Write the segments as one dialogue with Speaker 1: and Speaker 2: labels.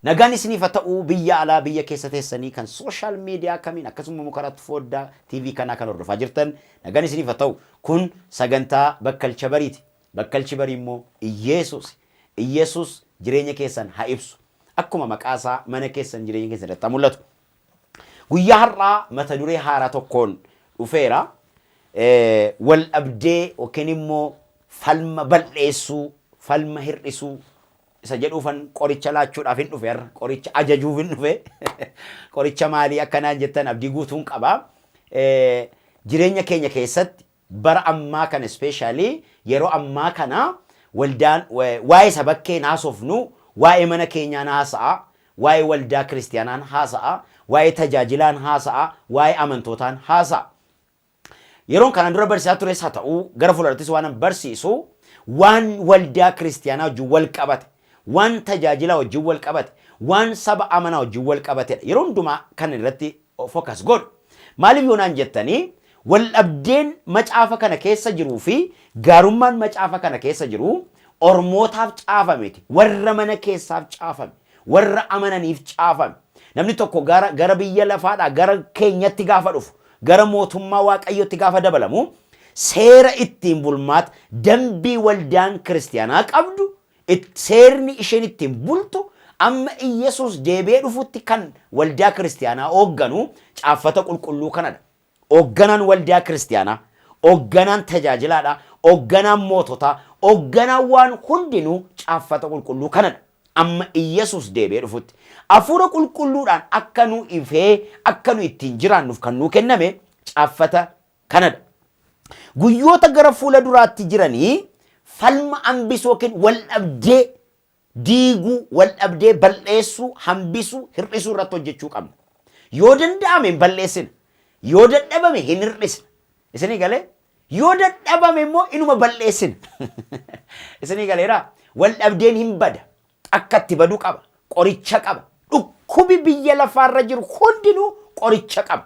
Speaker 1: Nagaan isiniif haa ta'u biyya alaa biyya keessa teessanii kan sooshaal miidiyaa kamiin akkasuma mukaratti foddaa TV kanaa kan hordofaa jirtan nagaan isiniif haa ta'u kun sagantaa bakkalcha bariiti. Bakkalchi barii immoo Iyyeesuus jireenya keessan haa ibsu. Akkuma maqaasaa mana keessan jireenya keessan irratti mul'atu. Guyyaa har'aa mata duree haaraa tokkoon dhufeera. Wal dhabdee yookiin immoo falma bal'eessuu, falma hir'isuu isa jedhuufan qoricha laachuudhaaf hin dhufe har'a qoricha ajajuuf hin dhufe qoricha maalii akkanaan jettan abdii guutuun qaba. Jireenya keenya keessatti bara ammaa kana especially yeroo ammaa kana waldaan waa'ee sabakkeen haasofnu waa'ee mana keenyaan haasa'a, waa'ee waldaa kiristiyaanaan haasa'a, waa'ee tajaajilaan haasa'a, waa'ee amantootaan haasa'a. Yeroon kanaan dura barsiisaa tures haa ta'u gara fuuldurattis waan barsiisu waan waldaa kiristiyaanaa wajjin wal qabate, waan tajaajilaa wajjin wal qabate, waan saba amanaa wajjin wal qabatedha. Yeroo hundumaa kan irratti focus godhu. Maaliif yoonaan jettanii wal dhabdeen macaafa kana keessa jiruu fi gaarummaan macaafa kana keessa jiru ormootaaf caafameti. Warra mana keessaaf caafame, warra amananiif caafame. Namni tokko gara biyya lafaadhaa gara keenyatti gaafa dhufu, gara mootummaa waaqayyotti gaafa dabalamu seera ittiin bulmaata dambii waldaan kiristiyaanaa qabdu seerni isheen ittiin bultu amma Iyyeesuus deebi'ee dhufutti kan waldaa kiristiyaanaa hoogganu caaffata qulqulluu kanadha. Hoogganaan waldaa kiristiyaanaa, hoogganaan tajaajilaadhaa, hoogganaan moototaa, hoogganaan waan hundinuu caaffata qulqulluu kanadha. Amma Iyyeesuus deebi'ee dhufutti hafuura qulqulluudhaan akka nu ifee akka nu ittiin jiraannuuf kan nu kenname caaffata kanadha. Guyyoota gara fuula duraatti jiranii falma hambisuu yookiin wal dhabdee diiguu, wal dhabdee balleessuu, hambisuu, hir'isuu irratti hojjechuu qabna. Yoo danda'ame hin balleessina, yoo dadhabame hin hir'isna. Isinii galee? Yoo dadhabame immoo inuma balleessina. Isinii galeeraa? Wal dhabdeen hin bada. Akka itti baduu qaba. Qoricha qaba. Dhukkubi biyya lafaarra jiru hundinuu qoricha qaba.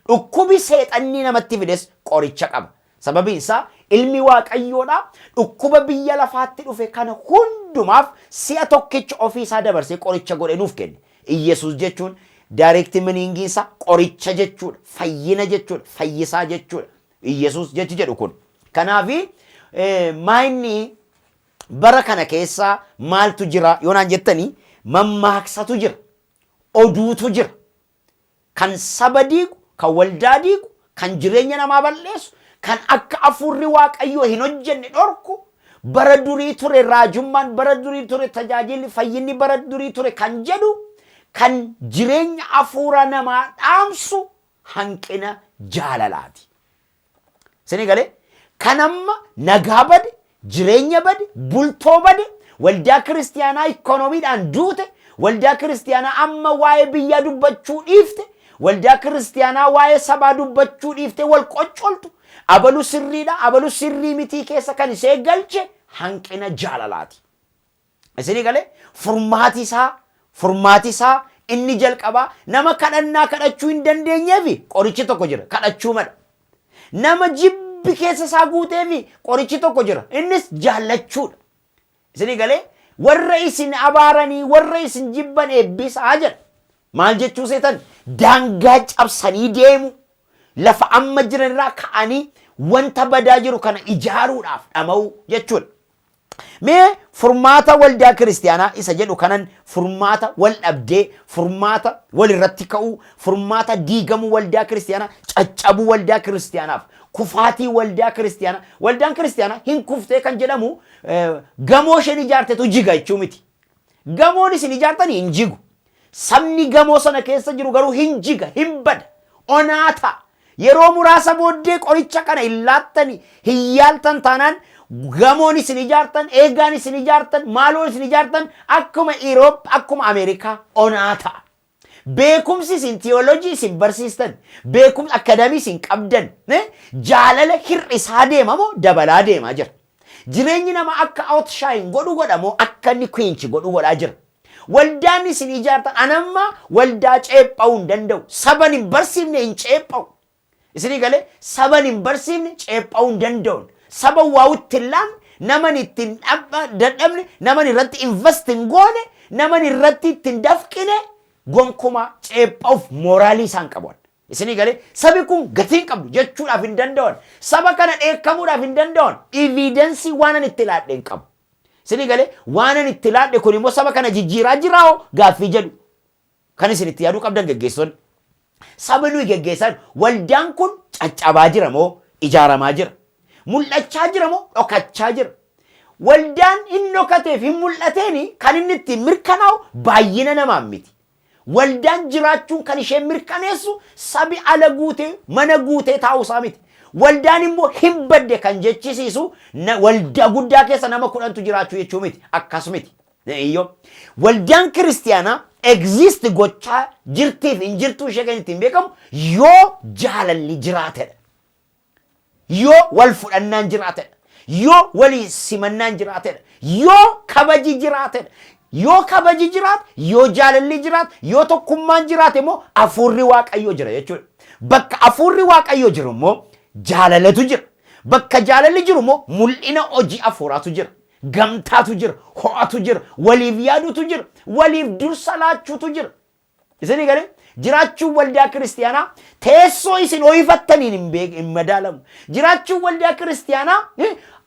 Speaker 1: Dhukkubi seexanni namatti fides qoricha qaba. Sababiin isaa ilmi waaqayyoodha dhukkuba biyya lafaatti dhufe kana hundumaaf si'a tokkicha ofiisaa dabarsee qoricha godhe nuuf kenne. Iyyeesuus jechuun direct meaning isaa qoricha jechuudha, fayyina jechuudha, fayyisaa jechuudha. Iyyeesuus jechi jedhu kun. Kanaafi maayinni bara kana keessa maaltu jira yoonaan jettanii mammaaksatu jira, oduutu jira. Kan saba diigu, kan waldaa diigu, kan jireenya namaa balleessu, kan akka afurri waaqayyoo hin hojjenne dhorku, bara durii ture raajummaan, bara durii ture tajaajilli fayyinni bara durii ture kan jedhu, kan jireenya afuura namaa dhaamsu hanqina jaalalaati. Isinii galee? Kan amma nagaa bade, jireenya bade, bultoo bade, waldaa kiristiyaanaa ikoonomiidhaan duute, waldaa kiristiyaanaa amma waa'ee biyyaa dubbachuu dhiifte, waldaa kiristiyaanaa waa'ee sabaa dubbachuu dhiifte wal qoccoltu, abalu sirriidha, abalu sirrii mitii keessa kan isee galche hanqina jaalalaati. Isinii galee? Furmaati isaa inni jalqabaa nama kadhannaa kadhachuu hin dandeenyeefi qorichi tokko jira, kadhachuu mala. Nama jibbi keessa isaa guuteefi qorichi tokko jira, innis jaallachuudha. Isinii galee? Warra isin abaaranii, warra isin jibban eebbisaa jedha. Maal jechuu seetan? Daangaa cabsanii deemu. Lafa amma jiran irraa ka'anii wanta badaa jiru kana ijaaruudhaaf dhama'u jechuudha. Mee furmaata waldaa kiristiyaanaa isa jedhu kanan furmaata wal dhabdee, furmaata wal irratti ka'uu, furmaata diigamuu waldaa kiristiyaanaa, caccabuu waldaa kiristiyaanaaf, kufaatii waldaa kiristiyaanaa. Waldaan kiristiyaanaa hin kuftee kan jedhamu gamoo isheen ijaartetu jiga jechuu miti. Gamoon isin ijaartanii hin jigu. Sabni gamoo sana keessa jiru garuu hin jiga, hin bada, onaata. Yeroo muraasa booddee qoricha kana hin laattanii, hin yaaltan taanaan gamoon isin ijaartan, eegaan isin ijaartan, maaloon isin ijaartan akkuma Euroop, akkuma Ameerikaa onaata. Beekumsi isin teoloojii isin barsiistan, beekumsi akadamii isin qabdan, jaalala hir'isaa deema moo dabalaa deemaa jira. Jireenyi nama akka outshine godhu godhamoo akka inni quench godhu godhaa jira. Waldaan isin ijaartan anamma waldaa ceepha'uu hin danda'u. Saban hin barsiifne hin ceepha'u. Isinii galee saban hin barsiifne ceepha'uu hin danda'u. Saba waa ittiin laamne, naman ittiin dadhabne, naman irratti invest hin goone, naman irratti tindafqine gonkuma ceephauf moraalii isaan qaban. Isini galee sabi kun gatiin qabdu jechuudhaaf hin danda'an. Saba kana dheekkamuudhaaf hin danda'an. Evidensii waan ani itti laadhe hin qabu. Isini galee waan ani itti laadhe kun immoo saba kana jijjiiraa jiraao gaaffii jedhu. Kan isin itti yaaduu qabdan geggeessoon. Saba nuyi geggeessan waldaan kun caccabaa jira moo ijaaramaa jira? Mul'achaa jira moo dhokachaa jira? Waldaan inni dhokateef hin mul'ateeni kan inni ittiin mirkanaa'u baay'ina namaan miti. Waldaan jiraachuun kan isheen mirkaneessu sabi ala guutee mana guutee taa'uusaa miti. Waldaan immoo hin badde kan jechisiisu waldaa guddaa keessa nama 10tu jiraachuu jechuu miti. Akkasumiti. Waldaan kiristiyaanaa exist gochaa jirtiif hin jirtuu ishee kan ittiin beekamu yoo jaalalli jiraatedha. Yoo wal fudhannaan jiraatedha. Yoo walii simannaan jiraatedha. Yoo kabaji jiraatedha. Yoo kabaji jiraat, yoo jaalalli jiraat, yoo tokkummaan jiraate immoo hafuurri waaqayyoo jira jechuudha. Bakka hafuurri waaqayyoo jiru immoo jaalalatu jira. Bakka jaalalli jiru immoo mul'ina hojii hafuuraatu jira. Gamtaatu jira, ho'atu jira, waliif yaadutu jira, waliif dursa laachuutu jira. Isini galee jiraachuun waldaa kiristiyaanaa teessoo isin ho'ifattaniin hin madaalamu. Jiraachuun waldaa kiristiyaanaa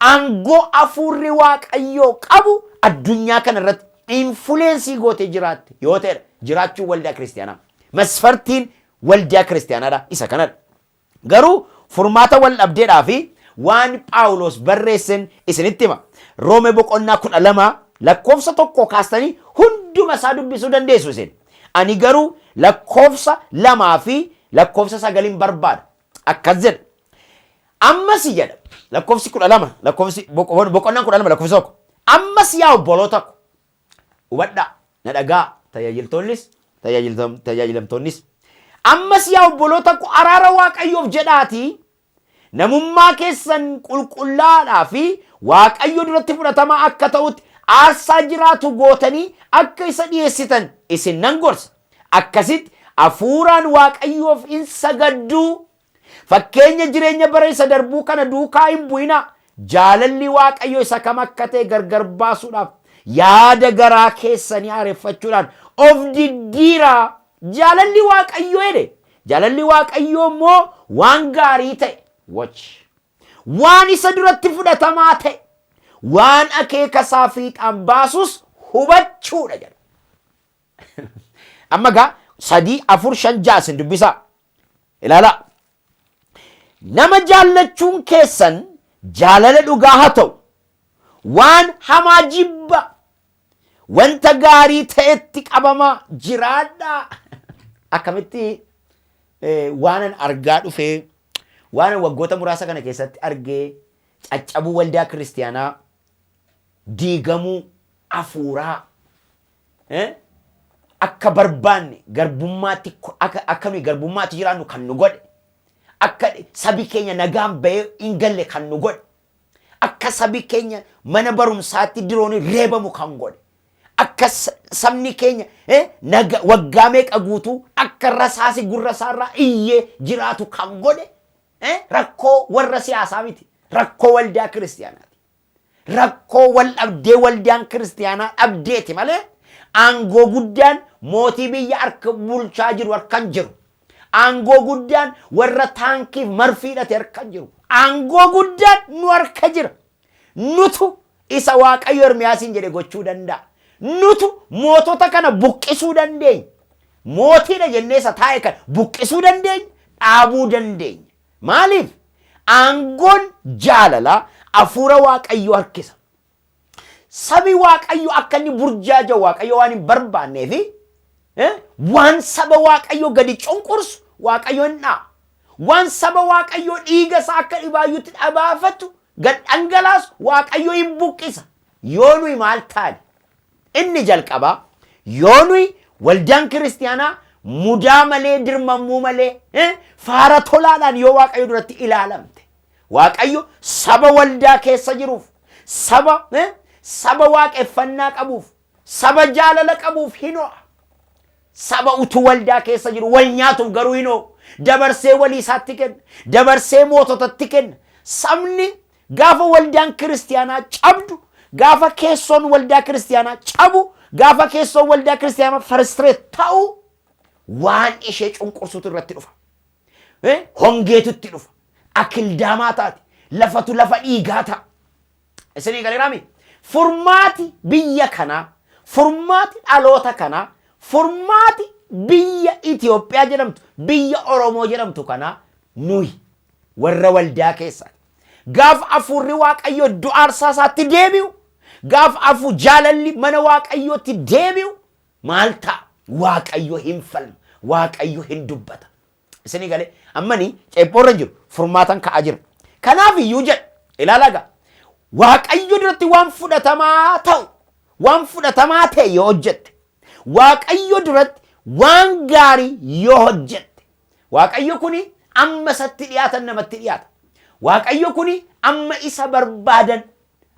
Speaker 1: aangoo hafuurri waaqayyoo qabu addunyaa kana irratti influensii gootee jiraatte yoo ta'edha. Jiraachuun waldaa kiristiyaanaa masfartiin waldaa kiristiyaanaadha isa kanadha. Garuu furmaata wal dhabdeedhaa fi waan Phaawulos barreessan isinitti hima. Roome boqonnaa 12 lakkoofsa 1 kaastanii hunduma isaa dubbisuu dandeessu isin. Ani garuu lakkoofsa 2 fi lakkoofsa 9 barbaada. Akkas jedha. Ammas jedha lakkoofsi 12 lakkoofsi boqonnaan 12 lakkoofsa 1. Ammas yaa obboloota ko hubadhaa na dhagaa tajaajilamtoonnis. Ammas yaa obboloota ko araara waaqayyoof jedhaatii namummaa keessan qulqullaadhaa fi waaqayyo duratti fudhatamaa akka ta'utti aarsaa jiraatu gootanii akka isa dhiyeessitan isin nan gorsa. Akkasitti hafuuraan waaqayyoof hin sagadduu. Fakkeenya jireenya bara isa darbuu kana duukaa hin bu'inaa. Jaalalli waaqayyo isa kam akka ta'e gargar baasuudhaaf yaada garaa keessanii haareffachuudhaan of diddiiraa. Jaalalli waaqayyo jedhe. Jaalalli waaqayyo immoo waan gaarii ta'e. Waan isa duratti fudhatamaa ta'e. Waan akeeka isaa fiixaan baasus hubachuudha jedha. Amma gaa 3, 4, 5, 6 isin dubbisaa. Ilaalaa. Nama jaallachuun keessan jaalala dhugaa haa ta'u. Waan hamaa jibba. Wanta gaarii ta'etti qabamaa jiraadhaa. Akkamitti waanan argaa dhufee waan waggoota muraasa kana keessatti argee caccabuu waldaa kiristiyaanaa diigamuu hafuuraa akka barbaanne garbummaatti akka nuyi garbummaatti jiraannu kan nu godhe akka sabi keenya nagaan bahee hin galle kan nu godhe akka sabi keenya mana barumsaatti dirooni reebamu kan godhe akka sabni keenya waggaa meeqa guutuu akka rasaasi gurra isaarraa iyyee jiraatu kan godhe rakkoo warra siyaasaa miti. Rakkoo waldaa kiristiyaanaati. Rakkoo wal dhabdee waldaan kiristiyaanaa dhabdeeti malee aangoo guddaan mootii biyya harka bulchaa jiru harkan jiru. Aangoo guddaan warra taankiif marfii hidhate harkan jiru. Aangoo guddaan nu harka jira. Nutu isa waaqayyo Ermiyaasiin jedhe gochuu danda'a. Nutu mootota kana buqqisuu dandeenya. Mootiidha jennee isa taa'e kana buqqisuu dandeenya, dhaabuu dandeenya. Maaliif? Aangoon jaalalaa hafuura waaqayyo harkisa. Sabi waaqayyo akka inni burjaaja waaqayyo waan hin barbaanneefi waan saba waaqayyo gadi cunqursu waaqayyo hin dhaa. Waan saba waaqayyo dhiiga isaa akka dhibaayyuutti dhabaafatu gad dhangalaasu waaqayyo hin buqqisa. Yoo nuyi maal taane? Inni jalqabaa yoo nuyi waldaan kiristiyaanaa mudaa malee dirmamuu malee faara tolaadhaan yoo waaqayyo duratti ilaalamte waaqayyo saba waldaa keessa jiruuf saba waaqeffannaa qabuuf saba jaalala qabuuf hinoo saba utuu waldaa keessa jiru wal nyaatuuf garuu hinoo dabarsee walii isaatti kenna dabarsee moototatti kenna. Sabni gaafa waldaan kiristiyaanaa cabdu gaafa keessoon waldaa kiristiyaanaa cabu Gaafa keessoo waldaa kiristaanaa frustrate ta'u waan ishee cunqursuutu irratti dhufa. Hongeetutti dhufa. Akildaamaa taati. Lafatu lafa dhiigaa ta'a. Isinii galeeraami. Furmaati biyya kanaa, furmaati dhaloota kanaa, furmaati biyya Itoophiyaa jedhamtu, biyya Oromoo jedhamtu kanaa nuyi warra waldaa keessaa. Gaafa afurri Waaqayyoo iddoo aarsaa isaatti deebi'u, gaafa afu jaalalli mana Waaqayyootti deebi'u, maal ta'a? Waaqayyo hin falma, Waaqayyo hin dubbata. Isinii galee ammanii ceephoorra jiru furmaatan ka'aa jira. Kanaaf iyyuu jedha ilaalaa gaa. Waaqayyo duratti waan fudhatamaa ta'u, waan fudhatamaa ta'e yoo hojjette, Waaqayyo duratti waan gaarii yoo hojjette, Waaqayyo kuni amma isatti dhiyaatan namatti dhiyaata. Waaqayyo kuni amma isa barbaadan,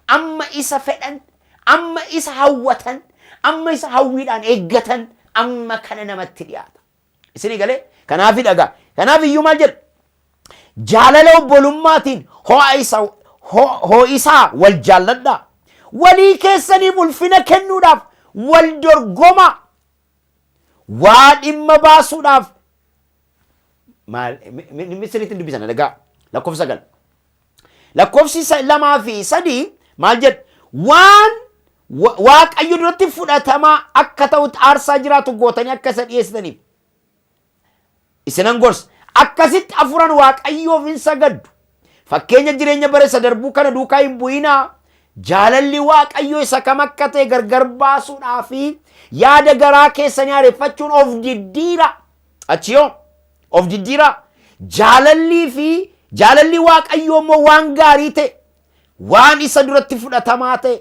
Speaker 1: amma isa fedhan, amma isa hawwatan, amma isa hawwiidhaan eeggatan, amma kana namatti dhiyaata. Isinii galee kanaaf dhagaa. Kanaaf iyyuu maal jedha? Jaalala obbolummaatiin ho'isaa wal jaalladhaa. Walii keessaniif ulfina kennuudhaaf wal dorgomaa. Waa dhimma baasuudhaaf misiritti dubbisana dhagaa. Lakkoofsa 9. Lakkoofsi 2 fi 3 maal jedha? Waan Waaqayyo duratti fudhatamaa akka ta'utti aarsaa jiraatu gootanii akka isa dhiyeessitaniif isinan gorsa. Akkasitti afuran Waaqayyoof hin sagaddu. Fakkeenya jireenya bara isa darbuu kana duukaa hin bu'inaa. Jaalalli Waaqayyoo isa kam akka ta'e gargar baasuudhaaf yaada garaa keessanii haareffachuun of diddiira. Achiyoo of diddiira. Jaalalli Waaqayyoo immoo waan gaarii ta'e, waan isa duratti fudhatamaa ta'e,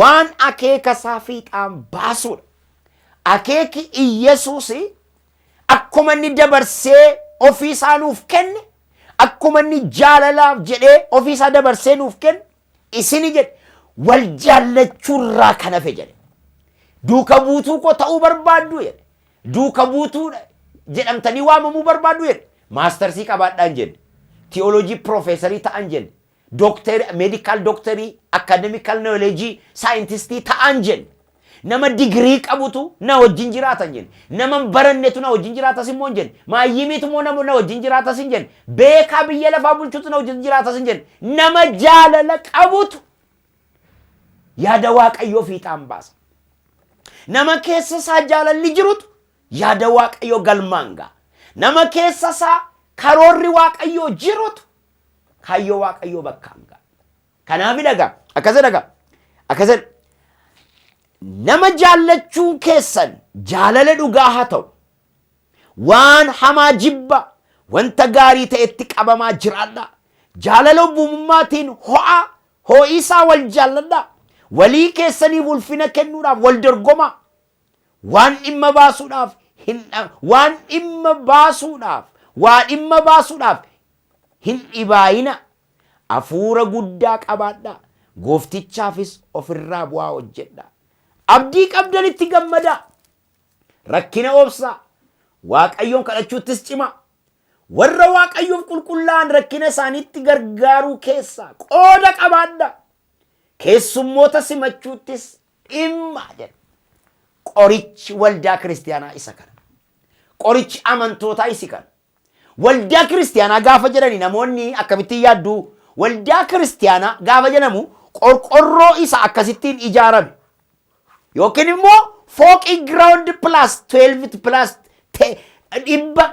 Speaker 1: waan akeeka isaa fiixaan baasuudha. Akeeki Iyesuus akkuma inni dabarsee ofii isaa nuuf kenne, akkuma inni jaalalaaf jedhee ofii isaa dabarsee nuuf kenne, isini jedhe wal jaallachuurraa kan hafe jedhe. Duuka buutuu koo ta'uu barbaaddu jedhe. Duuka buutuu jedhamtanii waamamuu barbaaddu jedhe. Maastarsii qabaadhaan jedhe. Tiyooloojii piroofeesarii ta'an jedhe. Meedikaal dooktarii, akaademikaal nooleejii, saayintistii ta'an jedhe. Nama digirii qabutu na wajjin jiraatan jedhe. Nama barannetu na wajjin jiraatas immoo jedhe. Maayyimiitu immoo na wajjin jiraatas hin jedhe. Beekaa biyya lafaa bulchuutu na wajjin jiraatas hin jedhe. Nama jaalala qabutu yaada Waaqayyoo fiixaan baasa. Nama keessa isaa jaalalli jirutu yaada Waaqayyoo galmaan ga'a. Nama keessa isaa karoorri Waaqayyoo jirutu kaayyoo Waaqayyoo bakkaan ga'a. Kanaaf dhagaa akkasa dhagaa akkasa nama jaallachuun keessan jaalala dhugaa haa ta'u. Waan hamaa jibba wanta gaarii ta'etti qabamaa jiraadha. Jaalala obbomummaatiin ho'isaa wal jaalladha. Walii keessaniif ulfina kennuudhaaf wal dorgomaa. Waan dhimma baasuudhaaf hin dhibaayina. Hafuura guddaa qabaadha. Gooftichaafis ofirraa bu'aa hojjedha. Abdii qabdanitti gammada. Rakkina obsaa. Waaqayyoon kadhachuuttis cima. Warra Waaqayyoof qulqullaa'an rakkina isaaniitti gargaaruu keessaa qooda qabaadha. Keessummoota simachuuttis dhimma jedha. Qorichi waldaa kiristaanaa isa kana. Qorichi amantootaa isi kana. Waldaa kiristaanaa gaafa jedhani namoonni akkamittiin yaaddu? Waldaa kiristaanaa gaafa jedhamu qorqorroo isa akkasittiin ijaarame. Yookiin immoo fooqii ground plus 12 plus dhibba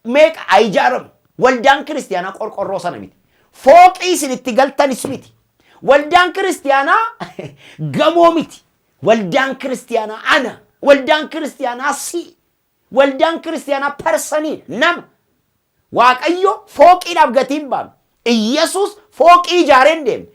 Speaker 1: meeqa ijaaramu. Waldaan kiristaanaa qorqorroo sana miti. Fooqii isin itti galtanis miti. Waldaan kiristaanaa gamoo miti. Waldaan kiristaanaa ana. Waldaan kiristaanaa si. Waldaan kiristaanaa persanii nama. Waaqayyo fooqiidhaaf gatiin baame. Iyesuus fooqii ijaareen deeme.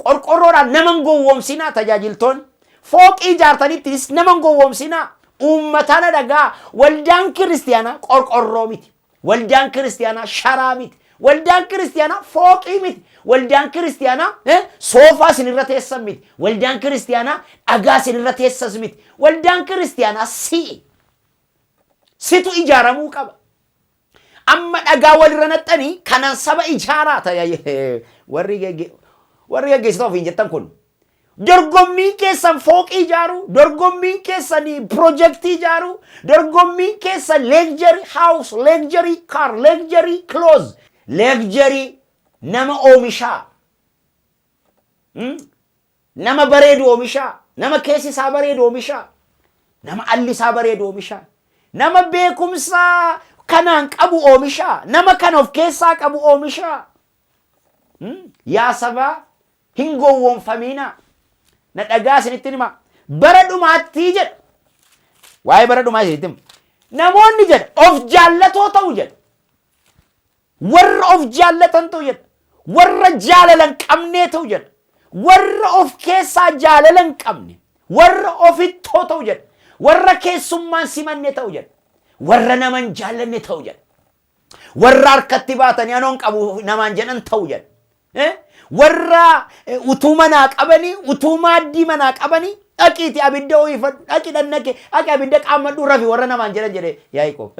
Speaker 1: Qorqorroodhaan naman gowwoomsinaa tajaajiltoonni. Fooqii ijaartanittis naman gowwoomsinaa. Uummatana dhagaa. Waldaan kiristaanaa qorqorroo miti. Waldaan kiristaanaa sharaa miti. Waldaan kiristaanaa fooqii miti. Waldaan kiristaanaa soofaa sinirra teessan miti. Waldaan kiristaanaa dhagaa sinirra teessas miti. Waldaan kiristaanaa situ ijaaramuu qaba. Amma dhagaa walirra naxxanii kanan saba ijaaraa warri gaggeessitoota ofiin jettan kun dorgommii keessan fooqii ijaaru, dorgommii keessan piroojeektii ijaaru, dorgommii keessan leegjarii haawus, leegjarii kaar, leegjarii kilooz, leegjarii nama oomishaa, nama bareedu oomishaa, nama keessi isaa bareedu oomishaa, nama alli isaa bareedu oomishaa, nama beekumsaa kanaan qabu oomishaa, nama kan of keessaa qabu oomishaa. Yaa sabaa hin gowwoomfamiinaa. Na dhagaa isinitti hima. Bara dhumaatti jedha. Waa'ee bara dhumaa isinitti hima. Namoonni jedha of jaallatoo ta'u jedha. Warra of jaallatan ta'u jedha. Warra jaalala hin qabnee ta'u jedha. Warra of keessaa jaalala hin qabne. Warra ofittoo ta'u jedha. Warra keessummaan simanne ta'u jedha. Warra nama hin jaallanne ta'u jedha. Warra harkatti baatanii anoon qabu namaan jedhan ta'u jedha. Warra utuu manaa qabanii, utuu maaddii manaa qabanii, dhaqiiti abidda ho'ifadhu, dhaqi dhannake, dhaqi abidda qaammadhu rafi warra namaan jedhan jedhe Yaaqoob.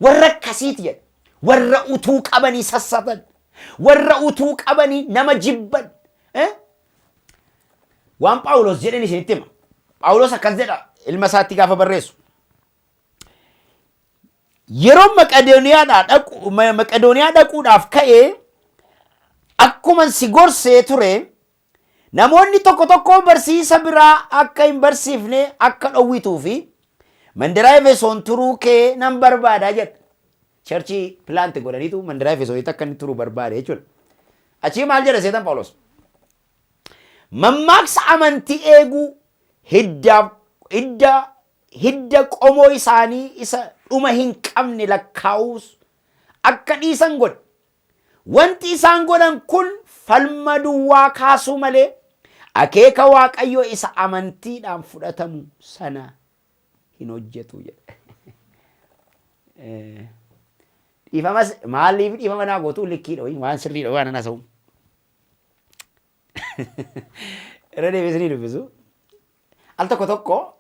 Speaker 1: Warra akkasiiti jedhe. Warra utuu qabanii sassatan. Warra utuu qabanii nama jibban. Waan Phaawulos jedhan isinitti hima. Phaawulos akkas jedha ilma isaatti gaafa barreessu. Yeroo Maqedooniyaa dhaquudhaaf ka'ee akkuma si gorsee ture namoonni tokko barsiisa biraa akka hin barsiifne akka dhowwituu fi mandaraa Efesoon turuu kee nan barbaada jedha. Churchii pilaanti godhaniitu mandaraa Efesoonitti akka inni turuu barbaade jechuudha. Achii maal jedha seetan Phaawulos? Mammaaksa amantii eeguu hidda qomoo isaanii isa dhuma hin qabne lakkaa'uus akka dhiisan godha. Wanti isaan godhan kun falma duwwaa kaasuu malee akeeka Waaqayyoo isa amantiidhaan fudhatamu sana hin hojjetu jedha. Dhiifamas maaliif dhiifama naa gootu likkiidha waan sirriidha waan ana sa'u. Irra deebisanii dubbisu. Al tokko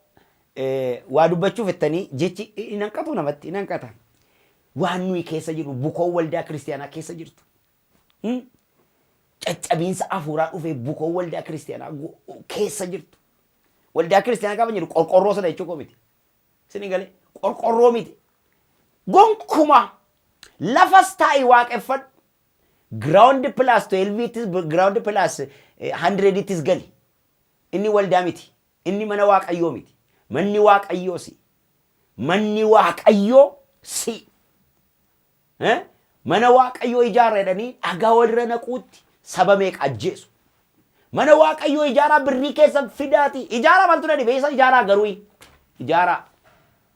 Speaker 1: waa dubbachuuf jettanii jechi hin hanqatu namatti hin hanqata. Waan nuyi keessa jiru bukoo waldaa kiristiyaanaa keessa jirtu. Caccabiinsa afuuraa dhufee bukoo waldaa kiristiyaanaa keessa jirtu. Waldaa kiristiyaanaa gaafa jedhu qorqorroo sana jechuu miti. Isin galee qorqorroo miti. Gonkuma lafas taa'ii waaqeffadhu. Ground plus 12 itis ground plus 100 itis gali. Inni waldaa miti. Inni mana Waaqayyoo miti. Manni Waaqayyoo si. Manni Waaqayyoo si. Mana Waaqayyoo ijaarra jedhanii dhagaa walirra naquutti saba meeqa ajjeesu. Mana Waaqayyoo ijaaraa birrii keessa fidaati. Ijaaraa maaltu na dhibe? Isa ijaaraa garuu ijaaraa.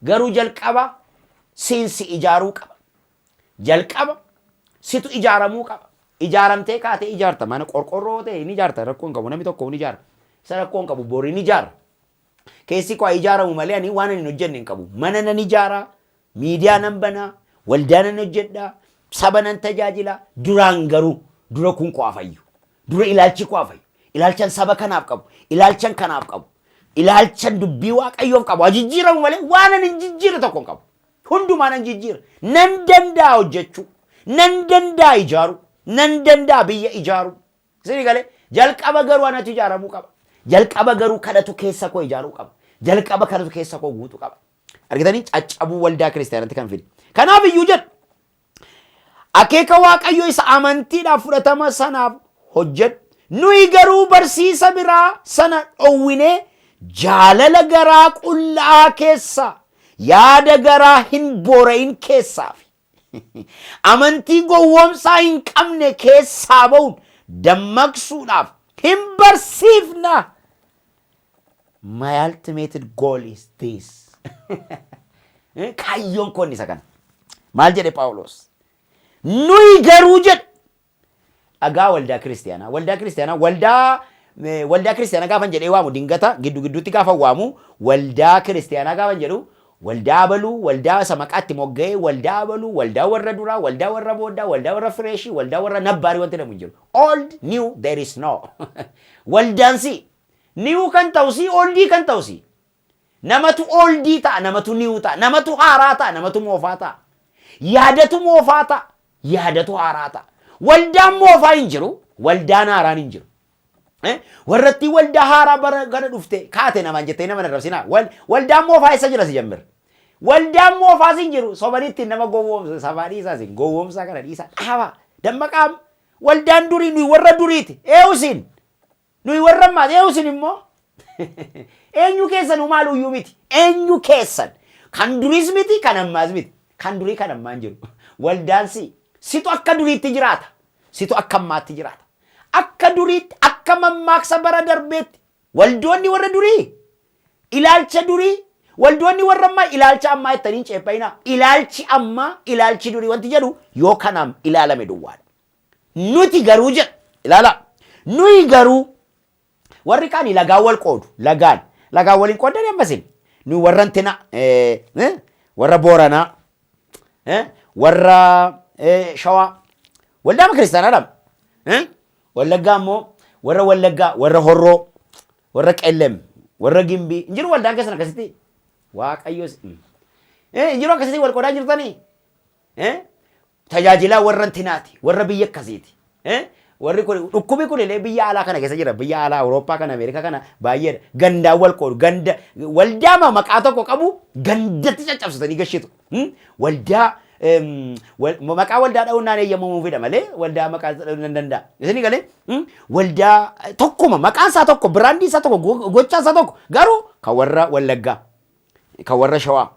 Speaker 1: Garuu jalqaba siinsi ijaaruu qaba. Jalqaba situ ijaaramuu qaba. Ijaaramtee kaatee ijaarta. Mana qorqorroo ta'e ni ijaarta. Rakkoon qabu namni tokko ni ijaara. Isa rakkoon qabu borii ni ijaara. Keessi koo ijaaramu malee ani waan hin hojjenne hin qabu. Mana nan ijaaraa, miidiyaa nan banaa, waldaa nan hojjedhaa, saba nan tajaajila. Duraan garuu dura kun koo afayyu. Dura ilaalchi koo afayyu. Ilaalchan saba kanaaf qabu. Ilaalchan kanaaf qabu. Ilaalchan dubbii Waaqayyoof qabu. Jijjiiramu malee waan ani jijjiira tokko hin qabu. Hundumaa nan jijjiira. Nan danda'a hojjechuu. Nan danda'a ijaaru. Nan danda'a biyya ijaaru. Isin galee jalqaba garuu anatu ijaaramuu qaba. Jalqaba garuu kadhatu keessa koo ijaaruu qaba. Jalqaba kadhatu keessa koo guutuu qaba. Argitanii caccabuu waldaa kiristaanaatti kan fide. Kanaaf iyyuu jedhu akeeka Waaqayyoo isa amantiidhaaf fudhatama sanaaf hojjedhu. Nuyi garuu barsiisa biraa sana dhowwinee jaalala garaa qullaa keessa yaada garaa hin boora'in keessaaf amantii gowwoomsaa hin qabne keessaa ba'uun dammaqsuudhaaf hin barsiifna. My ultimate goal is this. Kaayyoon koon isa kana. Maal jedhe Phaawulos? Nuyi garuu jedhe dhagaa waldaa kiristiyaanaa. Waldaa kiristiyaanaa waldaa kiristiyaanaa gaafan jedhee waamu dingata gidduutti gaafa waamu waldaa kiristiyaanaa gaafan jedhu waldaa baluu, waldaa isa maqaatti mogga'ee, waldaa baluu, waldaa warra duraa, waldaa warra booddaa, waldaa warra fireeshii, waldaa warra nabbaarii wanti namu hin jiru. Old, new, there is no. Waldaan si new kan ta'u si oldii kan ta'u si. Namatu oldii ta'a, namatu new ta'a, namatu haaraa ta'a, namatu moofaa ta'a. Yaadatu moofaa ta'a, yaadatu haaraa ta'a. Waldaan moofaa hin jiru, waldaan haaraan hin jiru. warratti waldaa haaraa bara gara dhufte kaate namaan jettee nama narrabsina waldaan moofaa isa jira si jammir waldaan moofaa sin jiru sobanitti nama gowwoomsa sabaadii isaa sin gowwoomsa kana dhiisa dhaaba dammaqaam waldaan durii nuyi warra duriiti eewusin nuyi warra ammaas eewusin immoo eenyu keessan umaaluyyuu miti eenyu keessan kan duriis miti kan ammaas miti kan durii kan ammaan jiru waldaan situ akka duriitti jiraata situ akka ammaatti jiraata akka duriitti akka mammaaksa bara darbeetti waldoonni warra durii ilaalcha durii waldoonni warra ammaa ilaalcha ammaa ittaniin ceephaina ilaalchi ammaa ilaalchi durii wanti jedhu yoo kanam ilaalame duwwaadha nuti garuu jedha ilaala nuyi garuu warri kaan lagaan wal qoodu lagaan waliin qoodani ammasin nuyi warra intina warra booranaa warra shawaa waldaa kiristaanaadhaam wallaggaa immoo warra wallaggaa warra horroo warra qellem warra gimbii injiru waldaan keessan akkasitti waaqayyo injiru akkasitti wal qoodaa jirtanii tajaajilaa warra intinaati warra biyya akkasiiti warri kun dhukkubi kun illee biyya alaa kana keessa jira biyya alaa Awurooppaa kana Ameerikaa kana baay'ee gandaa wal qoodu ganda waldaa maqaa tokko qabu gandatti caccabsatanii gashitu waldaa maqaa waldaa dha'uun naan eeyyamamuuf fida malee waldaa maqaa dha'uun nan danda'a isini galee waldaa tokkuma maqaan isaa tokko biraandii isaa tokko gochaa isaa tokko garuu kan warra wallaggaa kan warra shawaa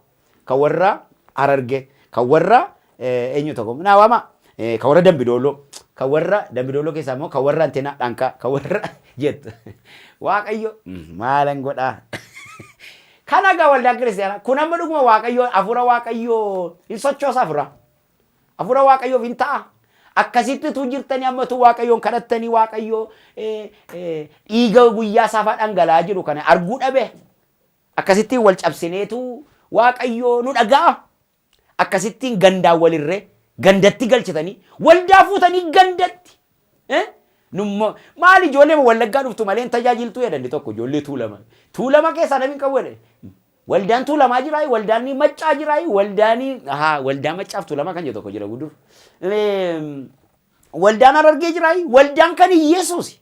Speaker 1: kan warra hararge kan warra eenyu tokko naawama kan warra dambidooloo kan warra dambidooloo keessaa immoo kan warra antenaa dhankaa kan warra jettu waaqayyo maalan godhaa kana gaa waldaa kiristaanaa kun amma dhuguma waaqayyo afura waaqayyo hin sochoosa afura waaqayyoof hin ta'a akkasitti tu jirtanii amma tu waaqayyoon kadhattanii waaqayyo dhiiga guyyaa saafaa dhangala'aa jiru kana arguu dhabe akkasitti wal cabsineetu waaqayyo nu dhagaa akkasittiin gandaan walirree gandatti galchitanii waldaa fuutanii gandatti nummo maali ijoollee wallaggaa dhuftu malee tajaajiltuu jedhani tokko ijoollee tuulama keessaa namni qabu jedhe waldaan tuulamaa jiraa waldaan maccaa jiraa waldaan waldaa maccaaf tuulama kan jedhu tokko jira gudur waldaan argee jiraa waldaan kan Yesuus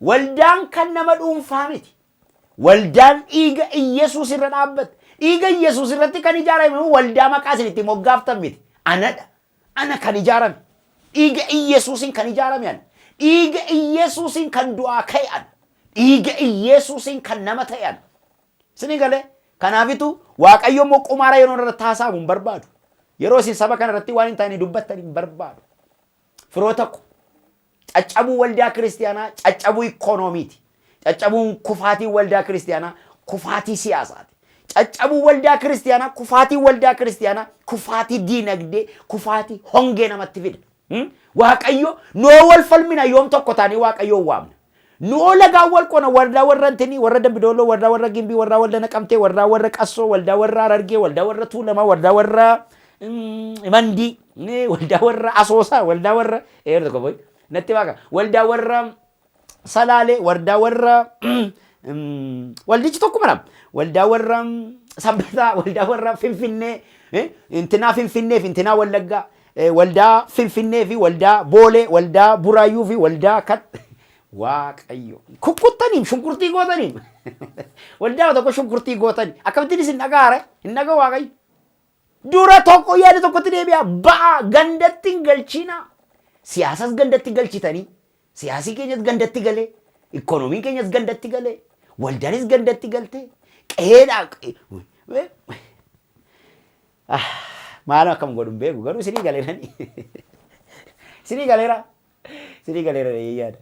Speaker 1: waldaan kan nama dhuunfaa miti waldaan dhiiga Yesuus irra dhaabbate dhiiga Yesuus irratti kan ijaarame waldaa maqaa isinitti moggaaftan miti ana kan ijaarame dhiiga Yesuusin kan ijaarame dhiiga Yesuusin kan du'aa ka'an dhiiga Yesuusin kan nama ta'an sini galee kanaafitu waaqayyo immoo qumaara yeroo irratti haasa'amu hin barbaadu yeroo isin saba kana irratti waan hin taane dubbattan hin barbaadu firoota ko caccabuu waldaa kiristaanaa caccabuu ikoonomiiti caccabuu kufaatii waldaa kiristaanaa kufaatii siyaasaati caccabuu waldaa kiristaanaa kufaatii waldaa kiristaanaa kufaatii diinagdee kufaatii hongee namatti fida waaqayyo noo wal falmina yoom tokko taanii waaqayyo waamna noo lagaa wal qona warra intini warra dambidooloo warra gimbii warra naqamtee warra qassoo warra harargee warra tuulamaa warra mandii warra asoosaa warra tokko boy natti waaqa warra salaalee warra waldichi tokko manam warra sabbataa warra finfinnee intinaa finfinnee fi intinaa wallaggaa waldaa finfinnee fi waldaa boolee waldaa buraayyuu fi waldaa kat waaqayyo kukkuttaniim shunkurtii gootaniim waldaa tokko shunkurtii gootani akkamittiin isin dhagaare hin dhagaa waaqayyo dura tokko yaada tokkotti deebi'a ba'a gandatti galchina siyaasas gandatti galchitanii siyaasii keenyas gandatti galee ikoonomiin keenyas gandatti galee waldaanis gandatti galte qeedhaa maala akkam godhun beeku garuu isinii galeerani isinii galeera yaada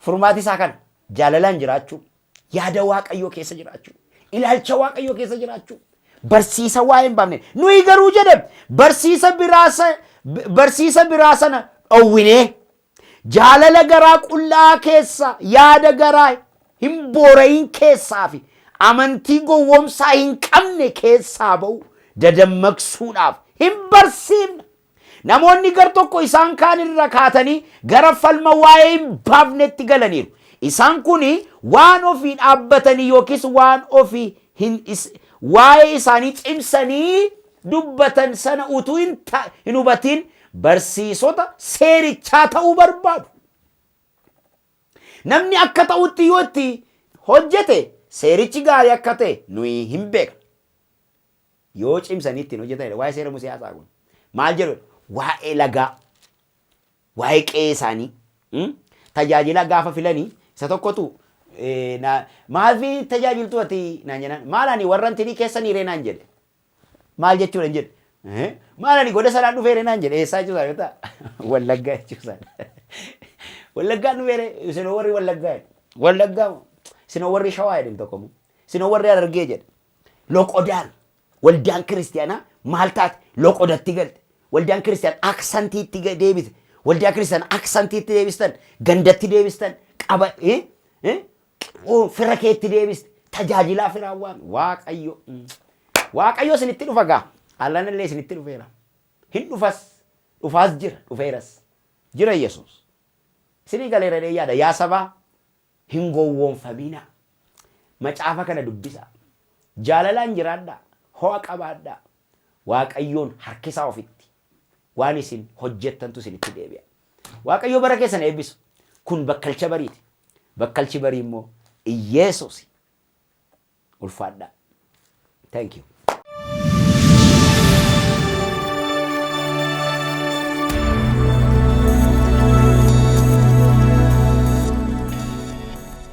Speaker 1: furmaati isaa kana jaalalaan jiraachuu yaada waaqayyoo keessa jiraachuu ilaalcha waaqayyoo keessa jiraachuu barsiisa waa hin baafne nuyi garuu jedhe barsiisa biraa sana dhowwinee jaalala garaa qullaa keessa yaada garaa hin boorayin keessaa fi amantii gowwoomsaa hin qabne keessaa ba'u dadammaqsuudhaaf hin barsiifne namoonni gar tokko isaan kaan irra kaatanii gara falma waa'ee hin baafnetti galaniiru isaan kuni waan ofii dhaabbatanii yookiis waan ofii waa'ee isaanii cimsanii dubbatan sana utuu hin hubatiin barsiisota seerichaa ta'uu barbaadu namni akka ta'utti yoo itti hojjete seerichi gaarii akka ta'e nuyi hin beekna. Yoo cimsanii ittiin hojjetanidha. Waa'ee seera Musee haasaa kun maal jedhu waa'ee lagaa, waa'ee qe'ee isaanii tajaajila gaafa filanii isa tokkotu maal fi tajaajiltu ati naan jedhan maal ani warra antinii keessanii ree naan jedhe maal jechuudha hin jedhe maal ani goda sanaan dhufeere naan jedhe eessaa jechuusaa yoo ta'a Wallaggaa jechuusaa Wallaggaan dhufeere isinoo warri Wallaggaa isinoo warri Shawaa jedhem tokkomu isinoo warri Harargee jedhe Loqodaan waldaan kiristiyaanaa maal taate Loqodatti galte waldaan kiristiyaan aksantiitti deebite waldaan kiristiyaan aksantiitti deebistan gandatti deebistan qaba fira keetti deebiste tajaajilaa firaawwan Waaqayyo isinitti dhufa gaa Allaan illee isinitti dhufeera hin dhufaas dhufeeras jira Yesuus isinii galeera yaada yaa sabaa hin gowwoomfaminaa macaafa kana dubbisa jaalalaan jiraadhaa ho'a qabaadhaa Waaqayyoon harkisaa ofitti waan isin hojjettantu isinitti deebi'a. Waaqayyo bara keessan eebbisu kun bakkalcha bariiti. Bakkalchi barii immoo Yesuus ulfaadhaa. Thank you.